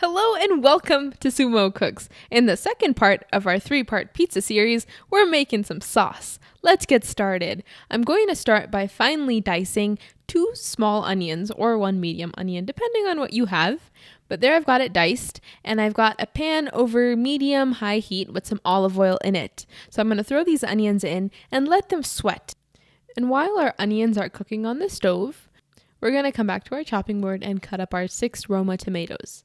Hello and welcome to Sumo Cooks. In the second part of our 3-part pizza series, we're making some sauce. Let's get started. I'm going to start by finely dicing 2 small onions or 1 medium onion, depending on what you have. But there I've got it diced, and I've got a pan over medium-high heat with some olive oil in it. So I'm going to throw these onions in and let them sweat. And while our onions are cooking on the stove, we're going to come back to our chopping board and cut up our 6 Roma tomatoes.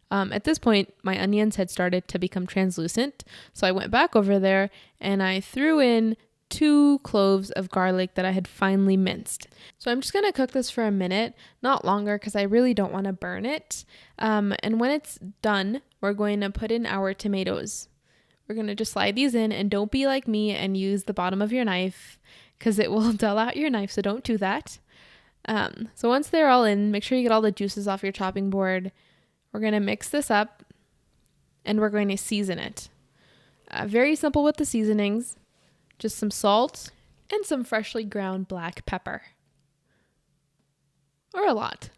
At this point, my onions had started to become translucent, so I went back over there and I threw in 2 cloves of garlic that I had finely minced. So I'm just going to cook this for a minute, not longer because I really don't want to burn it. And when it's done, we're going to put in our tomatoes. We're going to just slide these in, and don't be like me and use the bottom of your knife because it will dull out your knife, so don't do that. So once they're all in, make sure you get all the juices off your chopping board. We're going to mix this up and we're going to season it. Very simple with the seasonings. Just some salt and some freshly ground black pepper. Or a lot,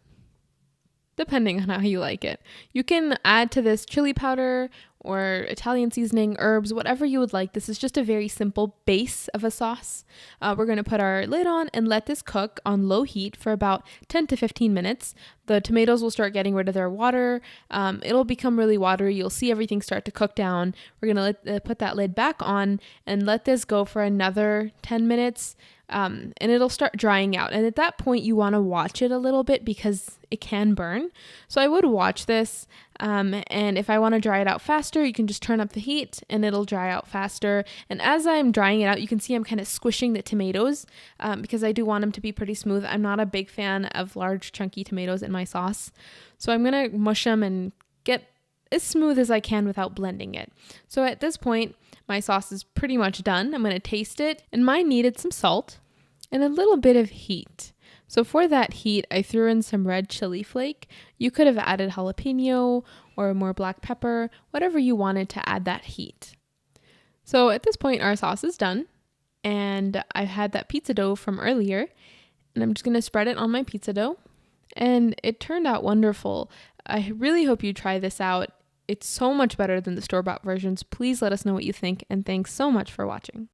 depending on how you like it. You can add to this chili powder or Italian seasoning, herbs, whatever you would like. This is just a very simple base of a sauce. We're going to put our lid on and let this cook on low heat for about 10 to 15 minutes. The tomatoes will start getting rid of their water. It'll become really watery. You'll see everything start to cook down. We're going to put that lid back on and let this go for another 10 minutes. And it'll start drying out. And at that point, you want to watch it a little bit because it can burn. So I would watch this. And if I want to dry it out faster, you can just turn up the heat and it'll dry out faster. And as I'm drying it out, you can see I'm kind of squishing the tomatoes because I do want them to be pretty smooth. I'm not a big fan of large chunky tomatoes in my sauce. So I'm going to mush them and get as smooth as I can without blending it. So at this point, my sauce is pretty much done. I'm going to taste it, and mine needed some salt and a little bit of heat. So for that heat, I threw in some red chili flake. You could have added jalapeno or more black pepper, whatever you wanted to add that heat. So at this point, our sauce is done, and I had that pizza dough from earlier, and I'm just going to spread it on my pizza dough, and it turned out wonderful. I really hope you try this out. It's so much better than the store-bought versions. Please let us know what you think, and thanks so much for watching.